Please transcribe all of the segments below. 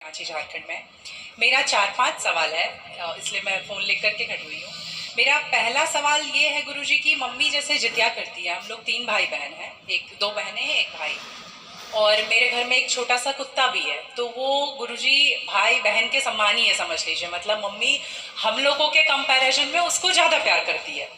रांची झारखंड में। मेरा 4-5 सवाल है, इसलिए मैं फ़ोन लेकर के खड़ी हुई हूँ। मेरा पहला सवाल ये है गुरुजी कि मम्मी जैसे जितिया करती है, हम लोग 3 भाई बहन हैं, 2 बहनें हैं, 1 भाई, और मेरे घर में एक छोटा सा कुत्ता भी है। तो वो गुरुजी भाई बहन के समान ही है, समझ लीजिए। मतलब मम्मी हम लोगों के कंपैरिजन में उसको ज़्यादा प्यार करती है।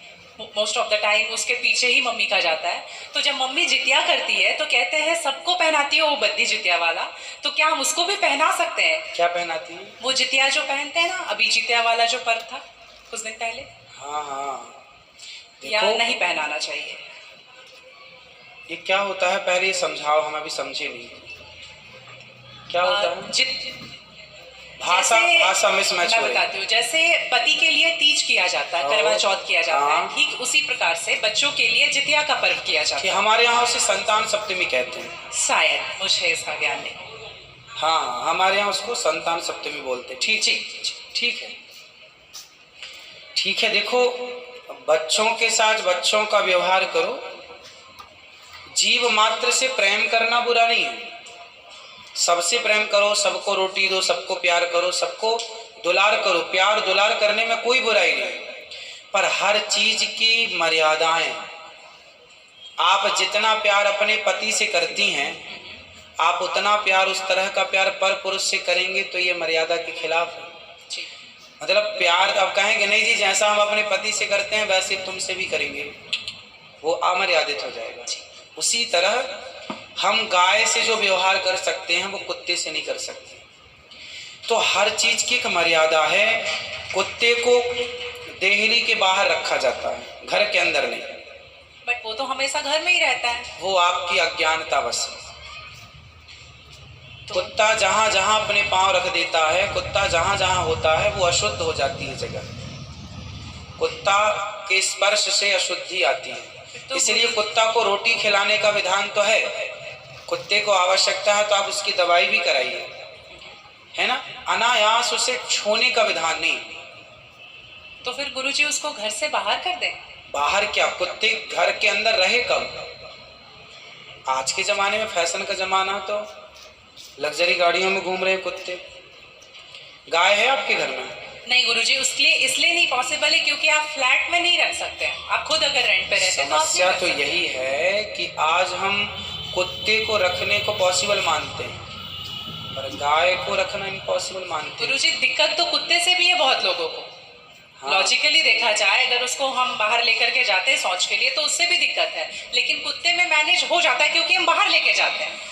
मोस्ट ऑफ द टाइम उसके पीछे ही मम्मी का जाता है। तो जब मम्मी जितिया करती है तो कहते हैं सबको पहनाती है वो बद्दी जितिया वाला, तो क्या हम उसको भी पहना सकते हैं? क्या पहनाती है? वो जितिया जो पहनते हैं ना, अभी जितिया वाला जो पर्व था कुछ दिन पहले। हाँ हाँ, या नहीं पहनाना चाहिए? ये क्या होता है पहले ये समझाओ, हम अभी समझे नहीं क्या होता है। भाषा मिसमैच हो रही है। मैं बताती हूँ। जैसे पति के लिए तीज किया जाता है, करवा चौथ किया जाता है, ठीक उसी प्रकार से बच्चों के लिए जितिया का पर्व किया जाता है। हमारे यहाँ उसे संतान सप्तमी कहते हैं शायद, मुझे इसका ज्ञान नहीं। हाँ, हमारे यहाँ उसको संतान सप्तमी बोलते हैं। ठीक ठीक है, ठीक है। देखो, बच्चों के साथ बच्चों का व्यवहार करो। जीव मात्र से प्रेम करना बुरा नहीं है। सबसे प्रेम करो, सबको रोटी दो, सबको प्यार करो, सबको दुलार करो। प्यार दुलार करने में कोई बुराई नहीं, पर हर चीज की मर्यादाएं। आप जितना प्यार अपने पति से करती हैं, आप उतना प्यार, उस तरह का प्यार पर पुरुष से करेंगे तो ये मर्यादा के खिलाफ है। मतलब प्यार आप कहेंगे नहीं जी, जैसा हम अपने पति से करते हैं वैसे तुमसे भी करेंगे, वो अमर्यादित हो जाएगा। उसी तरह हम गाय से जो व्यवहार कर सकते हैं वो कुत्ते से नहीं कर सकते। तो हर चीज की एक मर्यादा है। कुत्ते को देहरी के बाहर रखा जाता है, घर के अंदर नहीं। बट वो तो हमेशा घर में ही रहता है। वो आपकी अज्ञानता बस। कुत्ता जहां जहां अपने पांव रख देता है, कुत्ता जहां जहां होता है, वो अशुद्ध हो जाती है जगह। कुत्ता के स्पर्श से अशुद्धि आती है। तो इसलिए कुत्ता को रोटी खिलाने का विधान तो है। कुत्ते को आवश्यकता है तो आप उसकी दवाई भी कराइए, है ना। अनायास उसे छूने का विधान नहीं। तो फिर गुरुजी उसको घर से बाहर कर दें? बाहर क्या, कुत्ते घर के अंदर रहे कब? आज के जमाने में फैशन का जमाना, तो लग्जरी गाड़ियों में घूम रहे कुत्ते। गाय है आपके घर में? नहीं गुरुजी, उसके लिए इसलिए नहीं पॉसिबल है क्योंकि आप फ्लैट में नहीं रख सकते हैं। आप खुद अगर रेंट पे रहते हैं तो समस्या तो यही है कि आज हम कुत्ते को रखने को पॉसिबल मानते हैं, पर गाय को रखना इम्पॉसिबल मानते हैं। गुरुजी, दिक्कत तो कुत्ते से भी है बहुत लोगों को। हाँ। लॉजिकली देखा जाए, अगर उसको हम बाहर लेकर के जाते हैं शौच के लिए तो उससे भी दिक्कत है, लेकिन कुत्ते में मैनेज हो जाता है क्योंकि हम बाहर लेके जाते हैं।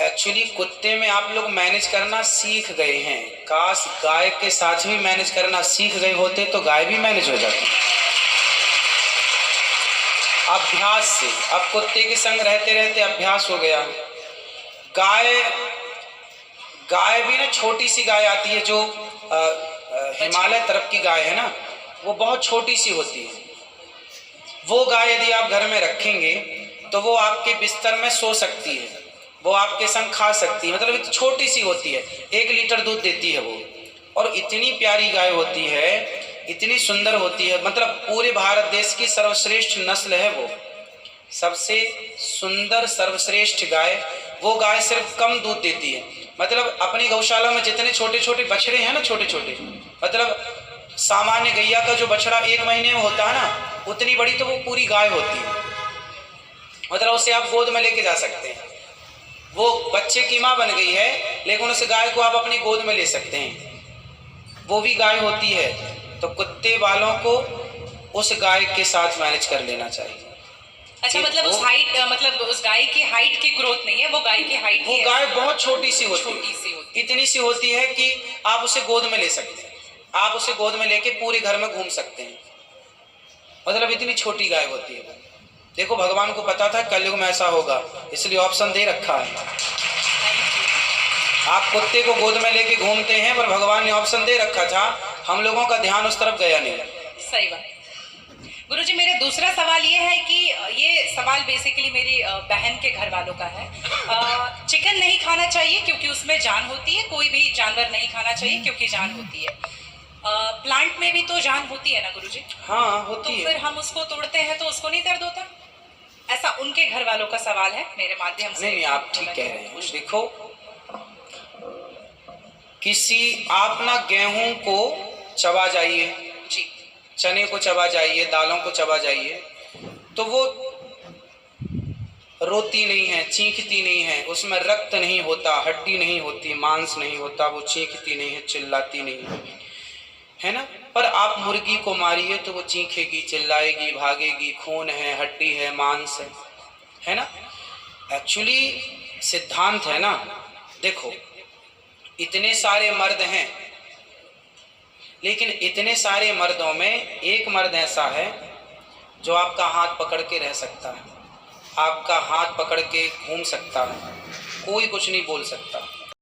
एक्चुअली कुत्ते में आप लोग मैनेज करना सीख गए हैं। काश गाय के साथ भी मैनेज करना सीख गए होते तो गाय भी मैनेज हो जाती। अभ्यास से, अब कुत्ते के संग रहते रहते अभ्यास हो गया। गाय भी ना, छोटी सी गाय आती है जो हिमालय तरफ की गाय है ना, वो बहुत छोटी सी होती है। वो गाय यदि आप घर में रखेंगे तो वो आपके बिस्तर में सो सकती है, वो आपके संग खा सकती है। मतलब एक छोटी सी होती है, 1 लीटर दूध देती है वो, और इतनी प्यारी गाय होती है, इतनी सुंदर होती है। मतलब पूरे भारत देश की सर्वश्रेष्ठ नस्ल है वो, सबसे सुंदर सर्वश्रेष्ठ गाय। वो गाय सिर्फ कम दूध देती है। मतलब अपनी गौशाला में जितने छोटे छोटे बछड़े हैं ना, छोटे छोटे, मतलब सामान्य गैया का जो बछड़ा 1 महीने में होता है ना, उतनी बड़ी तो वो पूरी गाय होती है। मतलब उसे आप गोद में लेके जा सकते हैं। वो बच्चे की माँ बन गई है, लेकिन उस गाय को आप अपनी गोद में ले सकते हैं, वो भी गाय होती है। तो कुत्ते वालों को उस गाय के साथ मैनेज कर लेना चाहिए। अच्छा, मतलब उस हाइट, मतलब उस गाय की हाइट की ग्रोथ नहीं है, वो गाय की हाइट, वो गाय बहुत छोटी सी होती है, इतनी सी होती है कि आप उसे गोद में ले सकते हैं। आप उसे गोद में लेके पूरे घर में घूम सकते हैं। मतलब इतनी छोटी गाय होती है। देखो, भगवान को पता था कलयुग में ऐसा होगा, इसलिए ऑप्शन दे रखा है। आप कुत्ते को गोद में लेके घूमते हैं, पर भगवान ने ऑप्शन दे रखा था, हम लोगों का ध्यान उस तरफ गया नहीं। सही बात। गुरुजी, मेरा दूसरा सवाल ये है कि ये सवाल बेसिकली मेरी बहन के घर वालों का है। चिकन नहीं खाना चाहिए क्योंकि उसमें जान होती है, कोई भी जानवर नहीं खाना चाहिए क्योंकि जान होती है। प्लांट में भी तो जान होती है ना गुरुजी? हाँ, होती है। तो फिर हम उसको तोड़ते हैं तो उसको नहीं दर्द होता? ऐसा उनके घर वालों का सवाल है, मेरे माध्यम से। नहीं, आप ठीक कह रहे हैं। देखो, किसी आप ना गेहूं को चबा जाइए, जी चने को चबा जाइए, दालों को चबा जाइए, तो वो रोती नहीं है, चीखती नहीं है, उसमें रक्त नहीं होता, हड्डी नहीं होती, मांस नहीं होता, वो चीखती नहीं है, चिल्लाती नहीं है ना। पर आप मुर्गी को मारिए तो वो चीखेगी, चिल्लाएगी, भागेगी, खून है, हड्डी है, मांस है ना। एक्चुअली सिद्धांत है ना, देखो इतने सारे मर्द हैं, लेकिन इतने सारे मर्दों में एक मर्द ऐसा है जो आपका हाथ पकड़ के रह सकता है, आपका हाथ पकड़ के घूम सकता है, कोई कुछ नहीं बोल सकता।